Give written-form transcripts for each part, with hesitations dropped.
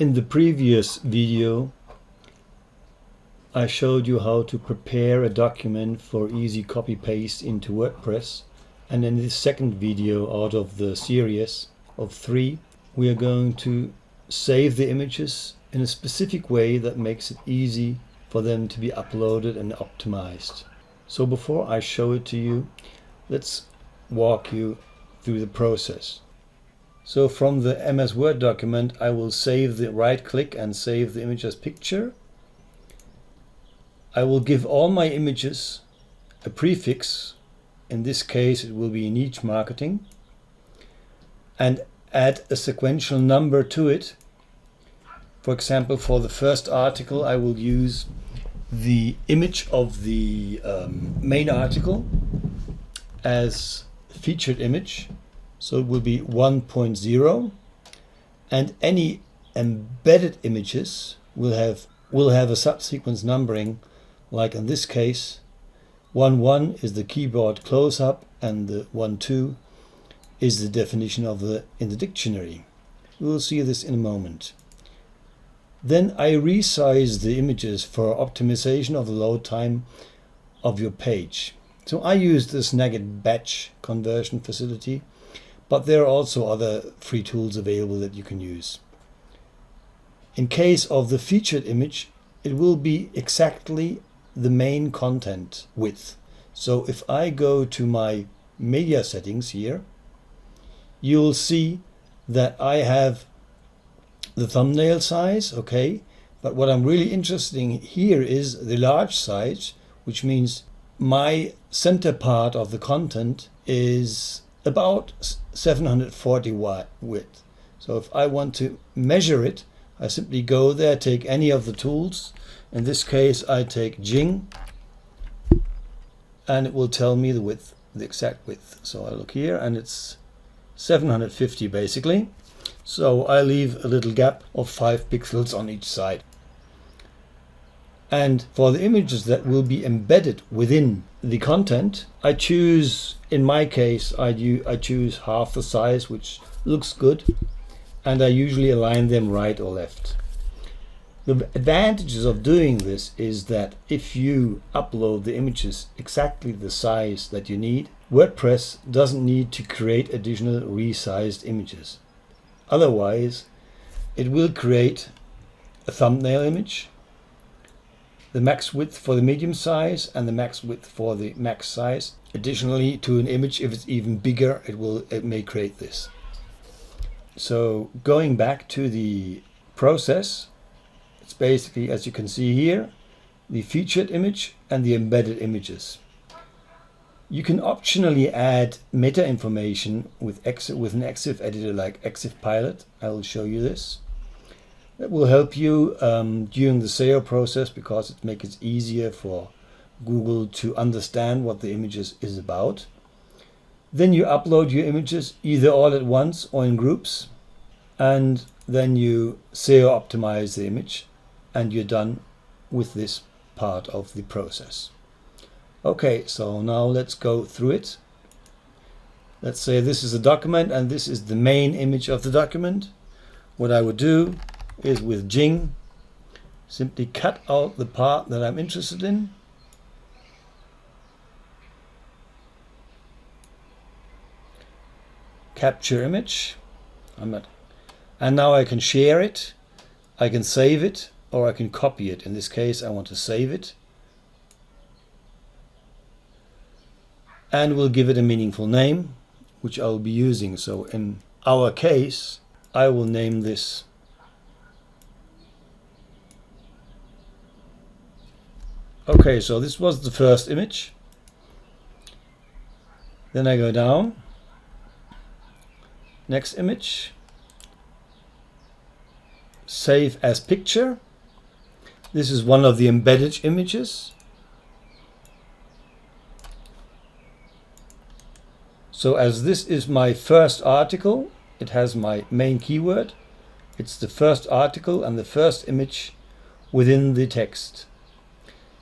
In the previous video, I showed you how to prepare a document for easy copy-paste into WordPress. And in this second video out of the series of 3, we are going to save the images in a specific way that makes it easy for them to be uploaded and optimized. So before I show it to you, let's walk you through the process. So from the MS Word document, I will right-click and save the image as picture. I will give all my images a prefix. In this case, it will be niche marketing, and add a sequential number to it. For example, for the first article, I will use the image of the main article as featured image. So it will be 1.0, and any embedded images will have a subsequence numbering, like in this case 1.1 is the keyboard close-up and the 1.2 is the definition of in the dictionary. We will see this in a moment. Then I resize the images for optimization of the load time of your page. So I use the Snagit batch conversion facility, but there are also other free tools available that you can use. In case of the featured image, it will be exactly the main content width. So if I go to my media settings here, you'll see that I have the thumbnail size, okay, but what I'm really interested in here is the large size, which means my center part of the content is about 740 width. So if I want to measure it, I simply go there, take any of the tools. In this case, I take Jing, and it will tell me the width, the exact width. So I look here, and it's 750 basically. So I leave a little gap of 5 pixels on each side. And for the images that will be embedded within the content, I choose, in my case, I choose half the size, which looks good, and I usually align them right or left. The advantages of doing this is that if you upload the images exactly the size that you need, WordPress doesn't need to create additional resized images. Otherwise, it will create a thumbnail image, the max width for the medium size and the max width for the max size. Additionally, to an image, if it's even bigger, it may create this. So going back to the process, it's basically, as you can see here, the featured image and the embedded images. You can optionally add meta information with an EXIF editor like EXIF Pilot. I will show you this. That will help you during the SEO process, because it makes it easier for Google to understand what the images is about. Then you upload your images either all at once or in groups, and then you SEO optimize the image, and you're done with this part of the process. Okay, so now let's go through it. Let's say this is a document and this is the main image of the document. What I would do is with Jing, simply cut out the part that I'm interested in. Capture image. And now I can share it, I can save it, or I can copy it. In this case, I want to save it. And we'll give it a meaningful name, which I'll be using. So in our case, I will name this Okay, so this was the first image. Then I go down. Next image. Save as picture. This is one of the embedded images. So as this is my first article, it has my main keyword. It's the first article and the first image within the text.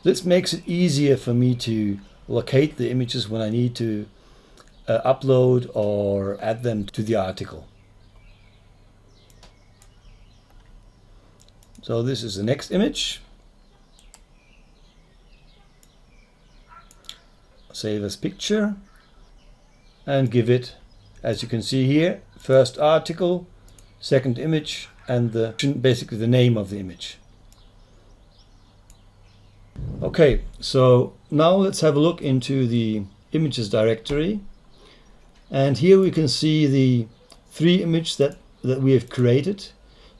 This makes it easier for me to locate the images when I need to upload or add them to the article. So this is the next image. Save as picture and give it, as you can see here, first article, second image, and basically the name of the image. Okay, so now let's have a look into the images directory, and here we can see the 3 images that we have created.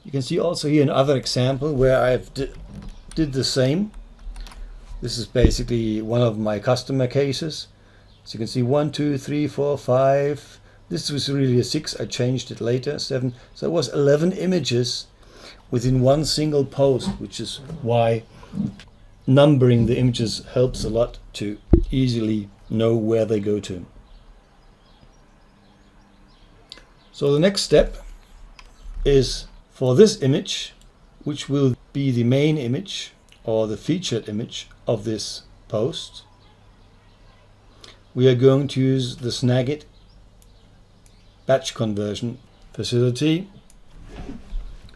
You can see also here another example where I've did the same. This is basically one of my customer cases. So you can see 1, 2, 3, 4, 5. This was really a 6. I changed it later, 7. So it was 11 images within one single post, which is why numbering the images helps a lot to easily know where they go to. So the next step is for this image, which will be the main image or the featured image of this post. We are going to use the Snagit batch conversion facility.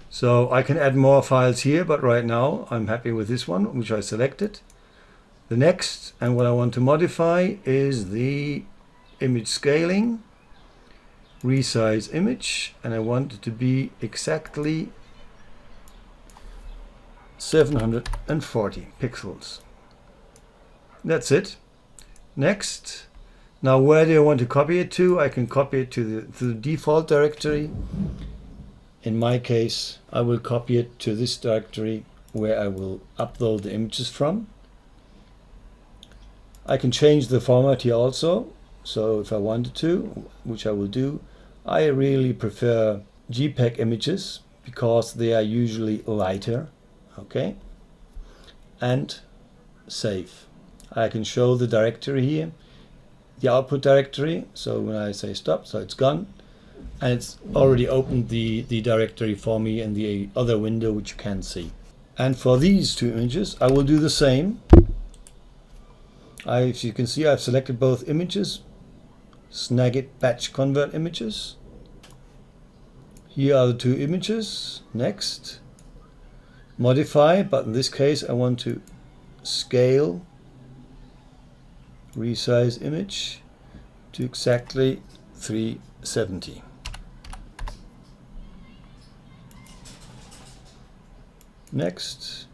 So I can add more files here, but right now I'm happy with this one, which I selected. The next, and what I want to modify, is the image scaling, resize image, and I want it to be exactly 740 pixels. That's it. Next. Now where do I want to copy it to? I can copy it to the default directory. In my case, I will copy it to this directory where I will upload the images from. I can change the format here also. So if I wanted to, which I will do, I really prefer JPEG images because they are usually lighter. Okay. And save. I can show the directory here, the output directory. So when I say stop, so it's gone. And it's already opened the directory for me in the other window, which you can see. And for these 2 images, I will do the same. As you can see, I've selected both images, Snagit batch convert images. Here are the 2 images. Next, modify, but in this case, I want to scale, resize image to exactly 370. Next,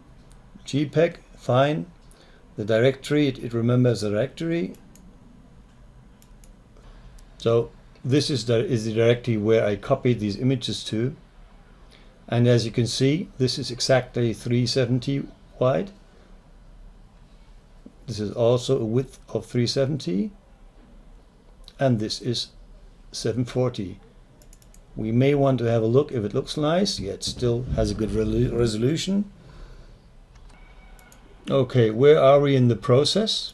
JPEG, fine. The directory, it remembers the directory. So this is the directory where I copied these images to. And as you can see, this is exactly 370 wide. This is also a width of 370. And this is 740. We may want to have a look if it looks nice. Yeah, it still has a good resolution. Okay, where are we in the process?